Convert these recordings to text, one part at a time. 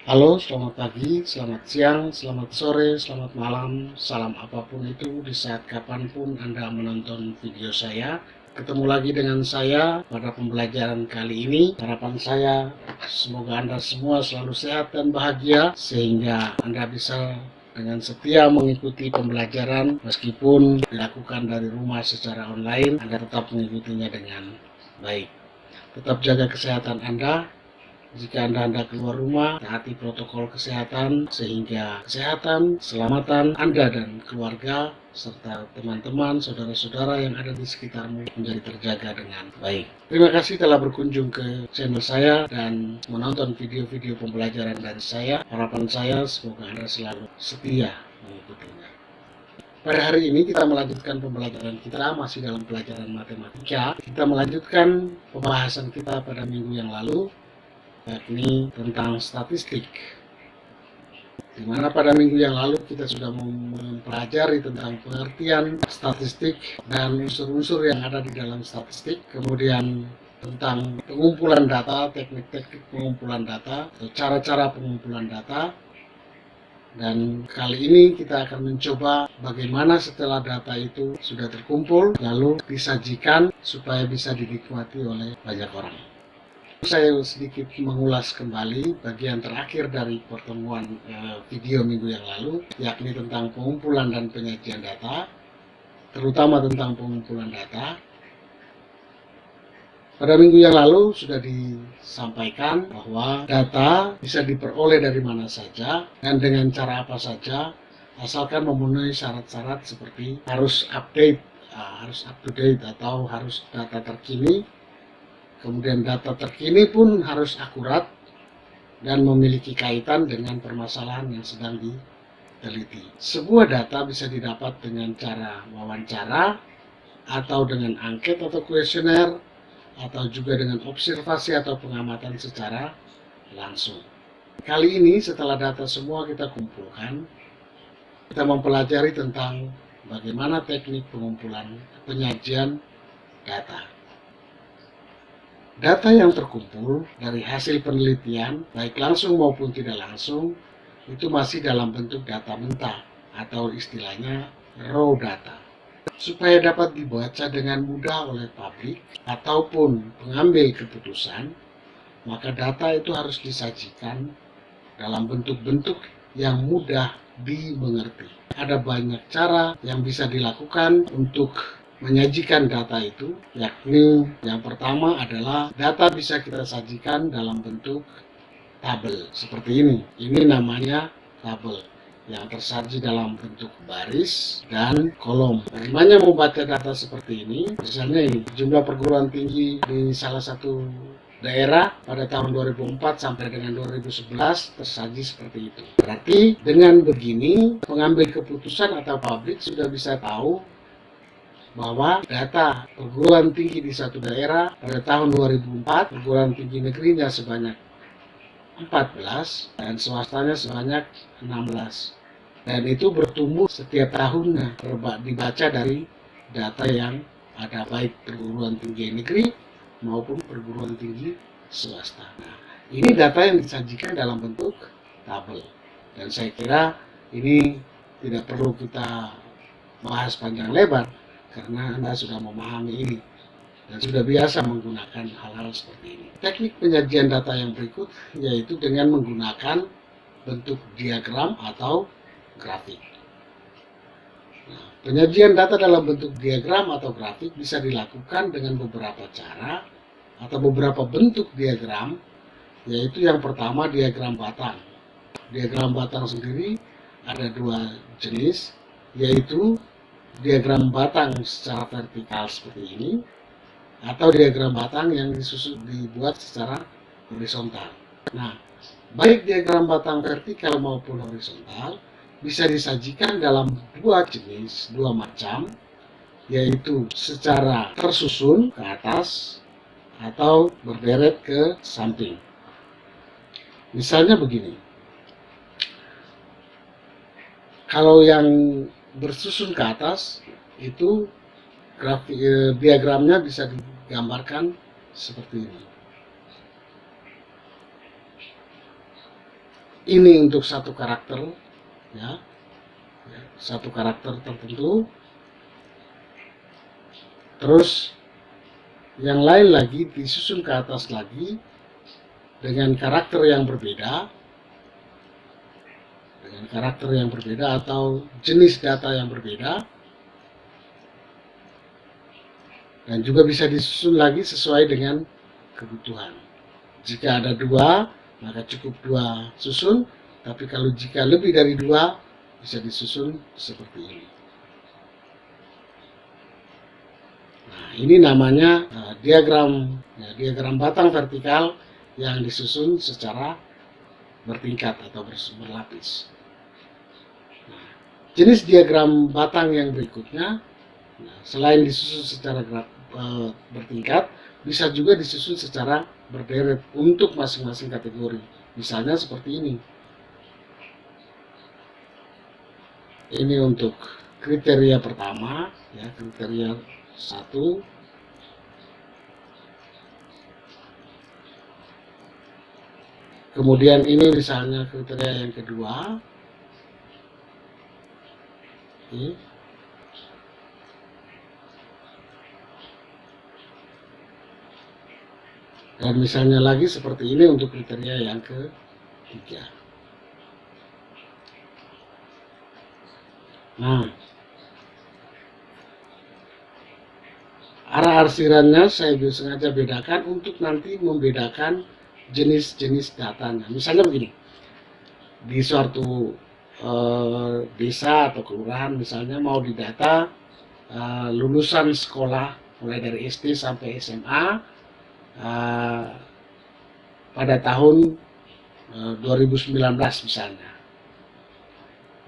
Halo, selamat pagi, selamat siang, selamat sore, selamat malam, salam apapun itu di saat kapanpun Anda menonton video saya. Ketemu lagi dengan saya pada pembelajaran kali ini. Harapan saya semoga Anda semua selalu sehat dan bahagia sehingga Anda bisa dengan setia mengikuti pembelajaran meskipun dilakukan dari rumah secara online, Anda tetap mengikutinya dengan baik. Tetap jaga kesehatan Anda. Jika Anda keluar rumah, taati protokol kesehatan sehingga kesehatan, keselamatan Anda dan keluarga serta teman-teman, saudara-saudara yang ada di sekitarmu menjadi terjaga dengan baik. Terima kasih telah berkunjung ke channel saya dan menonton video-video pembelajaran dari saya. Harapan saya semoga Anda selalu setia mengikutinya. Pada hari ini kita melanjutkan pembelajaran kita masih dalam pelajaran matematika. Kita melanjutkan pembahasan kita pada minggu yang lalu, yakni tentang statistik, di mana pada minggu yang lalu kita sudah mempelajari tentang pengertian statistik dan unsur-unsur yang ada di dalam statistik, kemudian tentang pengumpulan data, teknik-teknik pengumpulan data, atau cara-cara pengumpulan data. Dan kali ini kita akan mencoba bagaimana setelah data itu sudah terkumpul, lalu disajikan supaya bisa dinikmati oleh banyak orang. Saya sedikit mengulas kembali bagian terakhir dari pertemuan video minggu yang lalu, yakni tentang pengumpulan dan penyajian data, terutama tentang pengumpulan data. Pada minggu yang lalu sudah disampaikan bahwa data bisa diperoleh dari mana saja dan dengan cara apa saja, asalkan memenuhi syarat-syarat seperti harus update, harus up to date atau harus data terkini. Kemudian data terkini pun harus akurat dan memiliki kaitan dengan permasalahan yang sedang diteliti. Sebuah data bisa didapat dengan cara wawancara, atau dengan angket atau kuesioner, atau juga dengan observasi atau pengamatan secara langsung. Kali ini setelah data semua kita kumpulkan, kita mempelajari tentang bagaimana teknik pengumpulan penyajian data. Data yang terkumpul dari hasil penelitian, baik langsung maupun tidak langsung, itu masih dalam bentuk data mentah atau istilahnya raw data. Supaya dapat dibaca dengan mudah oleh publik ataupun pengambil keputusan, maka data itu harus disajikan dalam bentuk-bentuk yang mudah dimengerti. Ada banyak cara yang bisa dilakukan untuk menyajikan data itu, yakni yang pertama adalah data bisa kita sajikan dalam bentuk tabel seperti ini. Ini namanya tabel yang tersaji dalam bentuk baris dan kolom. Bagaimana membaca data seperti ini? Misalnya ini, jumlah perguruan tinggi di salah satu daerah pada tahun 2004 sampai dengan 2011 tersaji seperti itu. Berarti dengan begini pengambil keputusan atau publik sudah bisa tahu bahwa data perguruan tinggi di satu daerah pada tahun 2004 perguruan tinggi negerinya sebanyak 14 dan swastanya sebanyak 16, dan itu bertumbuh setiap tahunnya dibaca dari data yang ada baik perguruan tinggi negeri maupun perguruan tinggi swasta. Nah, ini data yang disajikan dalam bentuk tabel, dan saya kira ini tidak perlu kita bahas panjang lebar karena Anda sudah memahami ini dan sudah biasa menggunakan hal-hal seperti ini. Teknik penyajian data yang berikut yaitu dengan menggunakan bentuk diagram atau grafik. Nah, penyajian data dalam bentuk diagram atau grafik bisa dilakukan dengan beberapa cara atau beberapa bentuk diagram, yaitu yang pertama diagram batang. Diagram batang sendiri ada dua jenis, yaitu diagram batang secara vertikal seperti ini, atau diagram batang yang dibuat secara horizontal. Nah, baik diagram batang vertikal maupun horizontal bisa disajikan dalam dua jenis, dua macam, yaitu secara tersusun ke atas atau berderet ke samping. Misalnya begini, kalau yang bersusun ke atas itu diagramnya bisa digambarkan seperti ini. ini untuk satu karakter, ya, satu karakter tertentu. Terus yang lain lagi disusun ke atas lagi dengan karakter yang berbeda, atau jenis data yang berbeda, dan juga bisa disusun lagi sesuai dengan kebutuhan. Jika ada 2, maka cukup 2 susun, tapi kalau jika lebih dari 2, bisa disusun seperti ini. Nah, ini namanya diagram batang vertikal yang disusun secara bertingkat atau berlapis. Nah, jenis diagram batang yang berikutnya, selain disusun secara bertingkat, bisa juga disusun secara berderet untuk masing-masing kategori. Misalnya seperti ini. Ini untuk kriteria pertama, ya, kriteria 1. Kemudian ini misalnya kriteria yang kedua. Oke. Dan misalnya lagi seperti ini untuk kriteria yang ketiga. Nah, arah arsirannya saya sengaja bedakan untuk nanti membedakan jenis-jenis datanya. Misalnya begini, di suatu desa atau kelurahan misalnya mau didata lulusan sekolah mulai dari SD sampai SMA pada tahun 2019 misalnya.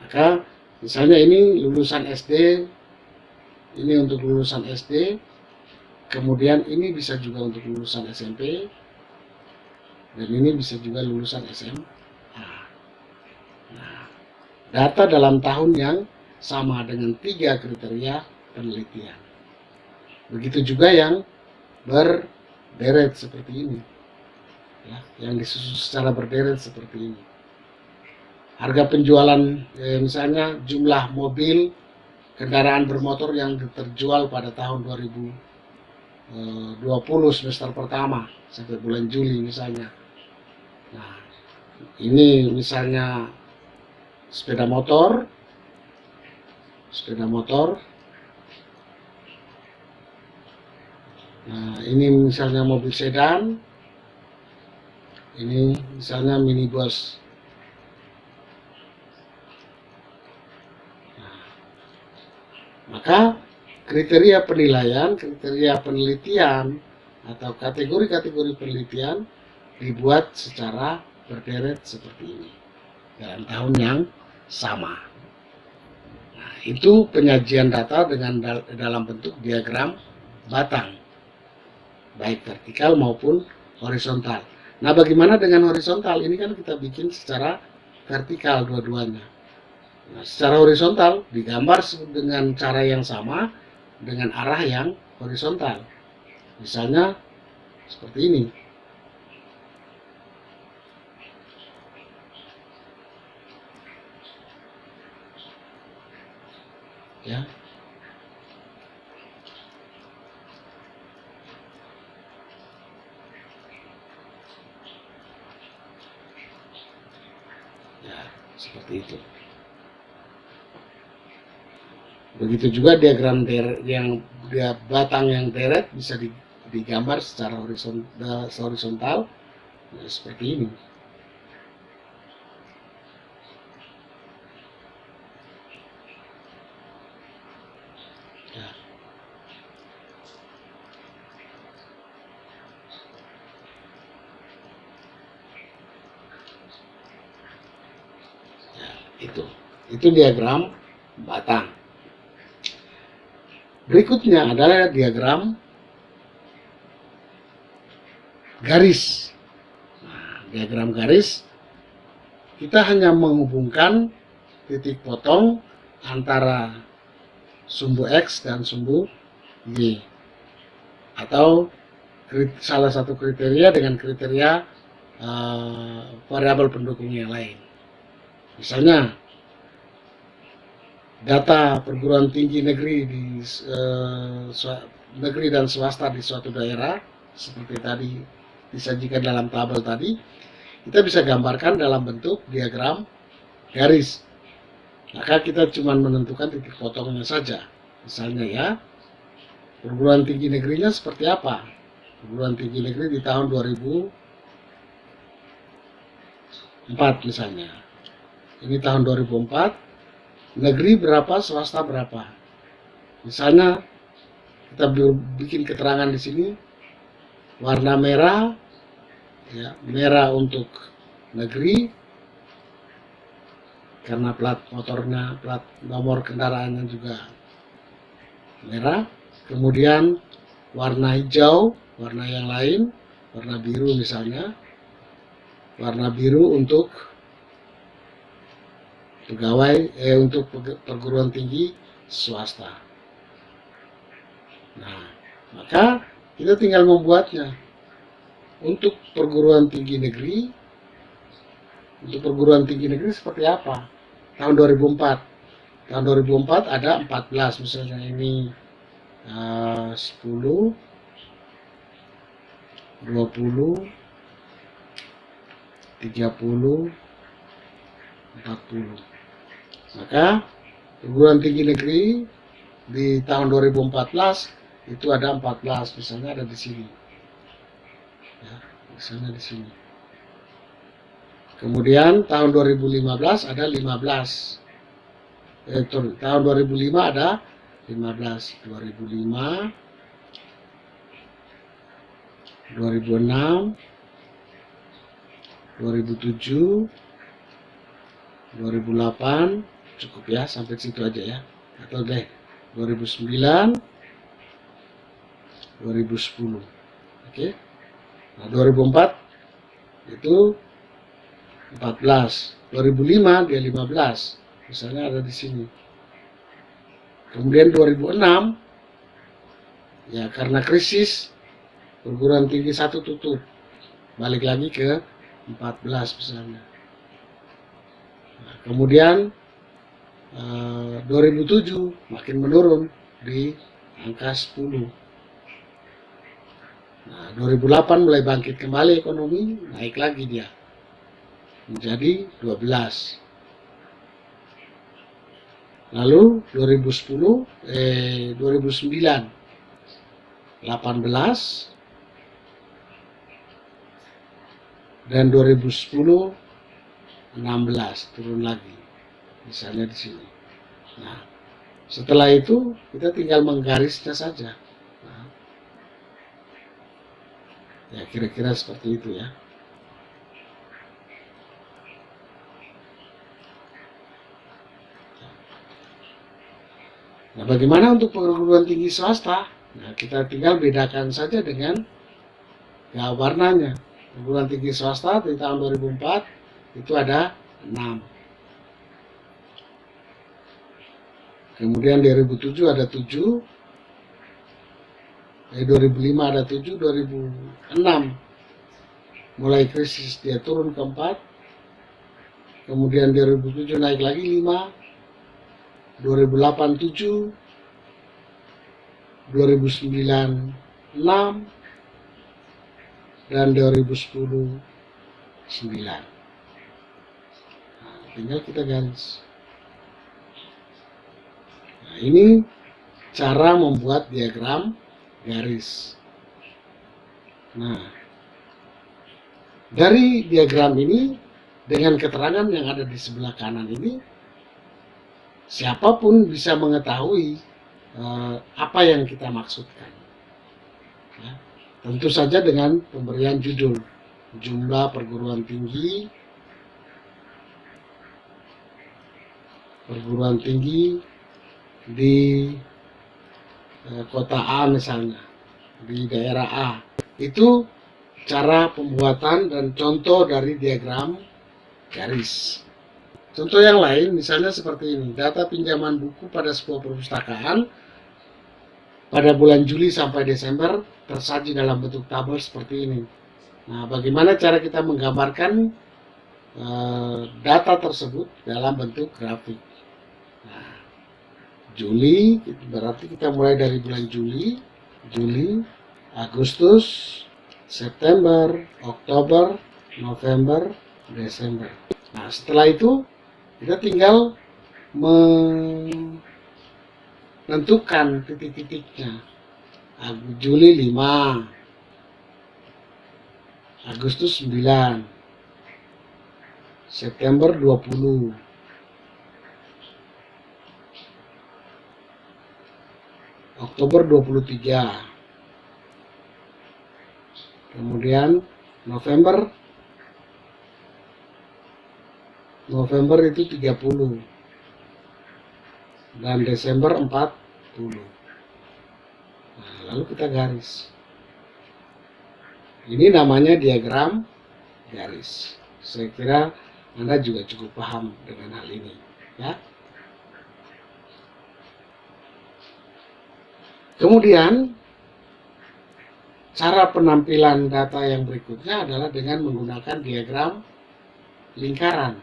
Maka misalnya ini lulusan SD, ini untuk lulusan SD, kemudian ini bisa juga untuk lulusan SMP, dan ini bisa juga lulusan SMA. Nah, data dalam tahun yang sama dengan 3 kriteria penelitian. Begitu juga yang berderet seperti ini, ya, yang disusun secara berderet seperti ini. Harga penjualan, misalnya jumlah mobil kendaraan bermotor yang terjual pada tahun 2020 semester pertama sampai bulan Juli misalnya. Nah, ini misalnya sepeda motor. Nah, ini misalnya mobil sedan. Ini misalnya minibus. Nah, maka kriteria penilaian, kriteria penelitian atau kategori-kategori penelitian dibuat secara berderet seperti ini dalam tahun yang sama. Nah, itu penyajian data dengan dalam bentuk diagram batang, baik vertikal maupun horizontal. Nah, bagaimana dengan horizontal? Ini kan kita bikin secara vertikal dua-duanya. Nah, secara horizontal digambar dengan cara yang sama dengan arah yang horizontal. Misalnya seperti ini. Ya. Seperti itu. Begitu juga diagram batang yang deret bisa digambar secara horizontal, ya, seperti ini. Ya. Itu diagram batang. Berikutnya adalah diagram garis. Nah, diagram garis kita hanya menghubungkan titik potong antara sumbu X dan sumbu Y, atau salah satu kriteria dengan kriteria variabel pendukung yang lain. Misalnya data perguruan tinggi negeri negeri dan swasta di suatu daerah seperti tadi disajikan dalam tabel tadi, kita bisa gambarkan dalam bentuk diagram garis. Maka kita cuma menentukan titik potongnya saja. Misalnya ya, perguruan tinggi negerinya seperti apa? Perguruan tinggi negeri di tahun 2004 misalnya. Ini tahun 2004. Negeri berapa, swasta berapa. Misalnya kita bikin keterangan di sini warna merah, ya, merah untuk negeri karena plat motornya, plat nomor kendaraannya juga merah. Kemudian warna hijau, warna yang lain, warna biru misalnya, warna biru untuk pegawai untuk perguruan tinggi swasta. Nah, maka kita tinggal membuatnya untuk perguruan tinggi negeri. Untuk perguruan tinggi negeri seperti apa? Tahun 2004. Tahun 2004 ada 14 misalnya ini 10, 20, 30, 40. Maka perguruan tinggi negeri di tahun 2014 itu ada 14, misalnya ada di sini. Ya, misalnya di sini. Kemudian tahun 2015 ada 15. Tahun 2005 ada 15, 2005, 2006, 2007, 2008, cukup ya, sampai situ aja ya. Atau deh 2009, 2010. Oke. Nah, 2004 itu 14, 2005 dia 15. Misalnya ada di sini. Kemudian 2006 ya karena krisis perguruan tinggi 1 tutup. Balik lagi ke 14 misalnya. Nah, kemudian 2007 makin menurun di angka 10. Nah, 2008 mulai bangkit kembali ekonomi, naik lagi dia menjadi 12. Lalu 2009 18 dan 2010 16 turun lagi. Misalnya di sini. Nah, setelah itu kita tinggal menggarisnya saja. Nah, ya kira-kira seperti itu ya. Nah, bagaimana untuk perguruan tinggi swasta? Nah, kita tinggal bedakan saja dengan ya, warnanya. Perguruan tinggi swasta di tahun 2004 itu ada 6. Kemudian 2007 ada 7. 2005 ada 7, 2006 mulai krisis dia turun ke 4. Kemudian 2007 naik lagi 5. 2008 7, 2009 6, dan 2010 9. Nah, tinggal kita garis. Nah, ini cara membuat diagram garis. Nah, dari diagram ini dengan keterangan yang ada di sebelah kanan ini, siapapun bisa mengetahui apa yang kita maksudkan. Ya, tentu saja dengan pemberian judul, jumlah perguruan tinggi di kota A misalnya, di daerah A. Itu cara pembuatan dan contoh dari diagram garis. Contoh yang lain misalnya seperti ini, data pinjaman buku pada sebuah perpustakaan pada bulan Juli sampai Desember tersaji dalam bentuk tabel seperti ini. Nah, bagaimana cara kita menggambarkan data tersebut dalam bentuk grafik? Nah, Juli, berarti kita mulai dari bulan Juli, Agustus, September, Oktober, November, Desember. Nah, setelah itu kita tinggal menentukan titik-titiknya. Juli 5, Agustus 9, September 20, Oktober 23, kemudian November itu 30, dan Desember 40. Nah, lalu kita garis. Ini namanya diagram garis. Saya kira Anda juga cukup paham dengan hal ini, ya. Kemudian cara penampilan data yang berikutnya adalah dengan menggunakan diagram lingkaran.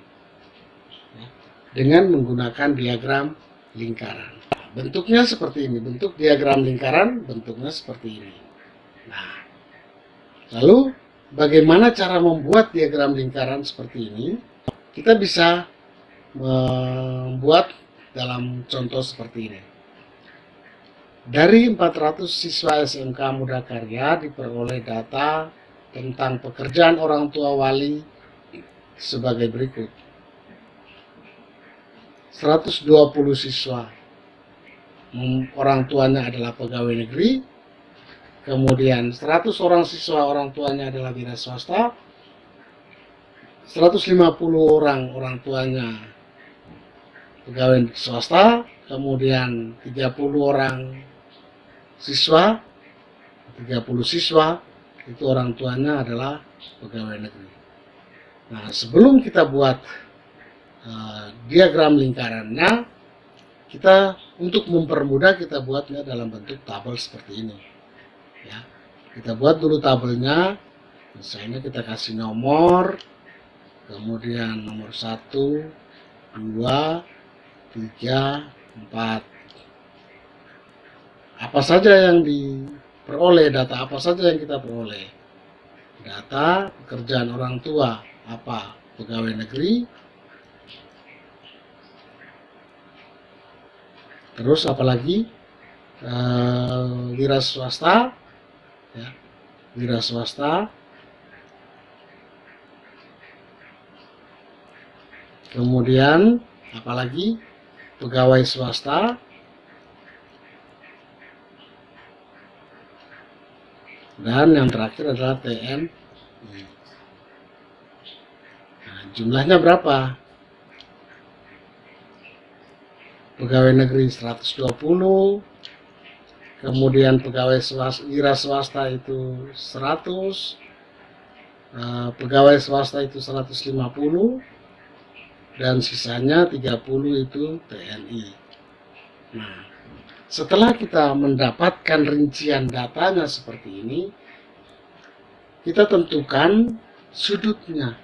Ya, dengan menggunakan diagram lingkaran. Bentuknya seperti ini. Bentuk diagram lingkaran bentuknya seperti ini. Nah, lalu bagaimana cara membuat diagram lingkaran seperti ini? Kita bisa membuat dalam contoh seperti ini. Dari 400 siswa SMK Muda Karya diperoleh data tentang pekerjaan orang tua wali sebagai berikut. 120 siswa orang tuanya adalah pegawai negeri, kemudian 100 orang siswa orang tuanya adalah wira swasta, 150 orang tuanya pegawai swasta, kemudian 30 orang siswa, 30 siswa itu orang tuanya adalah pegawai negeri. Nah, sebelum kita buat diagram lingkarannya, kita untuk mempermudah kita buatnya dalam bentuk tabel seperti ini. Ya, kita buat dulu tabelnya. Misalnya kita kasih nomor, kemudian nomor 1, 2, 3, 4. Apa saja yang diperoleh, data apa saja yang kita peroleh? Data pekerjaan orang tua, apa? Pegawai negeri. Terus apalagi? Wira swasta, ya, wira swasta. Kemudian apalagi? Pegawai swasta. Dan yang terakhir adalah TNI. Nah, jumlahnya berapa? Pegawai negeri 120, kemudian pegawai wira swasta itu 100, pegawai swasta itu 150, dan sisanya 30 itu TNI. Nah, setelah kita mendapatkan rincian datanya seperti ini, kita tentukan sudutnya,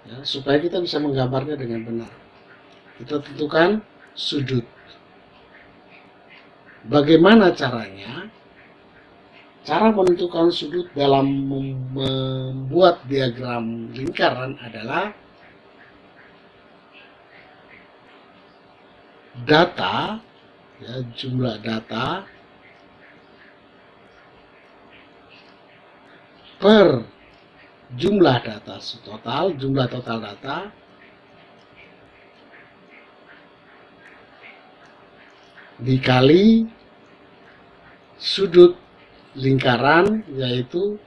ya, supaya kita bisa menggambarnya dengan benar. Kita tentukan sudut. Bagaimana caranya? Cara menentukan sudut dalam membuat diagram lingkaran adalah data, ya, jumlah data per jumlah data total, jumlah total data dikali sudut lingkaran, yaitu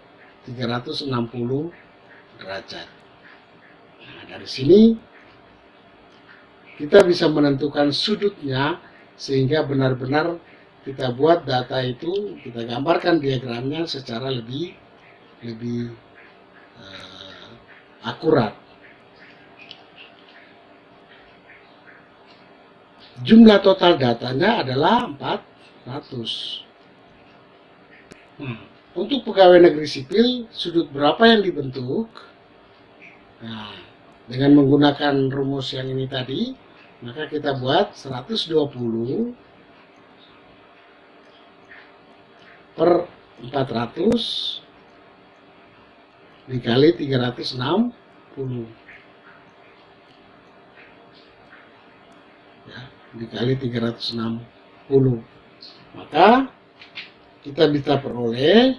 360 derajat. Nah, dari sini kita bisa menentukan sudutnya sehingga benar-benar kita buat data itu, kita gambarkan diagramnya secara lebih akurat. Jumlah total datanya adalah 400. untuk pegawai negeri sipil, sudut berapa yang dibentuk? Nah, dengan menggunakan rumus yang ini tadi, maka kita buat 120 per 400 dikali 360. Ya, dikali 360. Maka kita bisa peroleh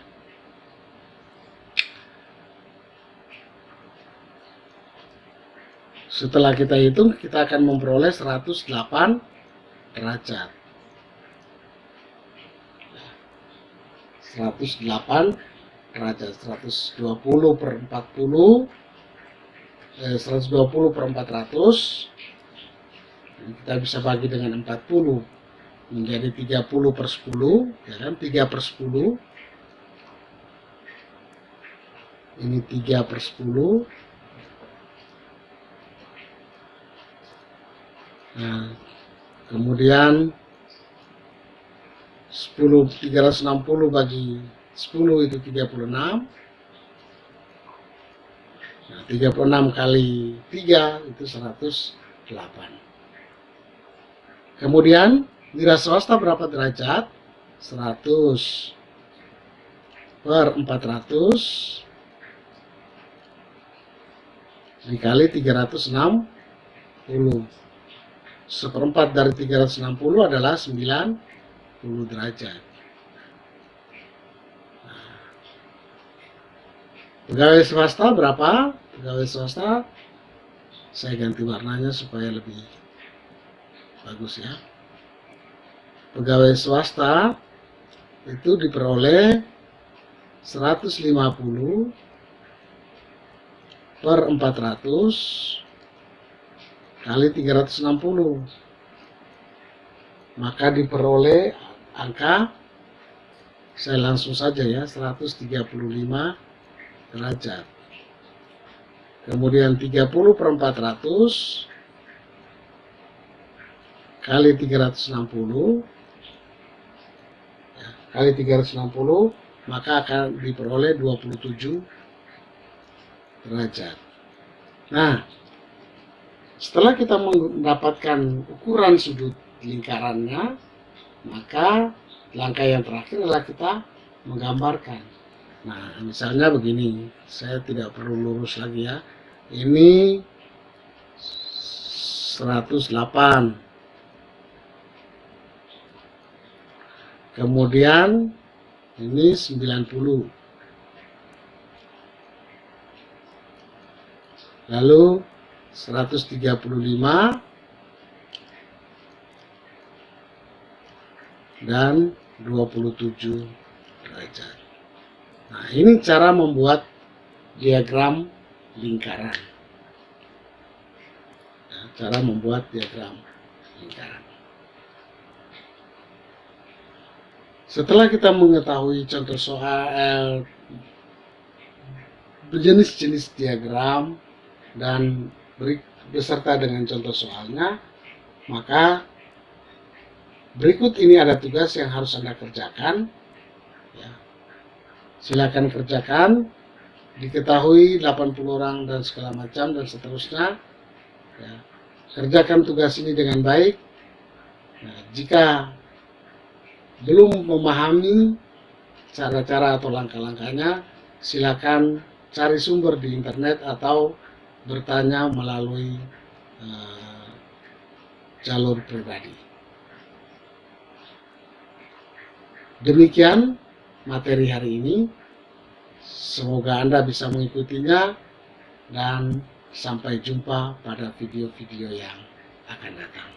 setelah kita hitung, kita akan memperoleh 108 derajat. 108 derajat, 120 per 40, 120 per 400, kita bisa bagi dengan 40, menjadi 30 per 10, ya kan, 3 per 10, ini 3 per 10, nah, kemudian 360 bagi 10 itu 36. Nah, 36 kali 3 itu 108. Kemudian wira swasta berapa derajat? 100 per 400 dikali 360. Seperempat dari 360 adalah 90 derajat. Nah, pegawai swasta berapa? Pegawai swasta, saya ganti warnanya supaya lebih bagus ya. Pegawai swasta itu diperoleh 150 per 400 kali 360, maka diperoleh angka, saya langsung saja ya, 135 derajat. Kemudian 30 per 400 kali 360 ya, kali 360, maka akan diperoleh 27 derajat. Nah, setelah kita mendapatkan ukuran sudut lingkarannya, maka langkah yang terakhir adalah kita menggambarkan. Nah, misalnya begini, saya tidak perlu lurus lagi ya. Ini 108. Kemudian ini 90. Lalu 135 dan 27 derajat. Nah, ini cara membuat diagram lingkaran. Nah, cara membuat diagram lingkaran. Setelah kita mengetahui contoh soal, jenis-jenis diagram dan beserta dengan contoh soalnya, maka berikut ini ada tugas yang harus Anda kerjakan. Ya. Silakan kerjakan, diketahui 80 orang dan segala macam dan seterusnya. Ya. Kerjakan tugas ini dengan baik. Nah, jika belum memahami cara-cara atau langkah-langkahnya, silakan cari sumber di internet atau bertanya melalui jalur pribadi. Demikian materi hari ini. Semoga Anda bisa mengikutinya dan sampai jumpa pada video-video yang akan datang.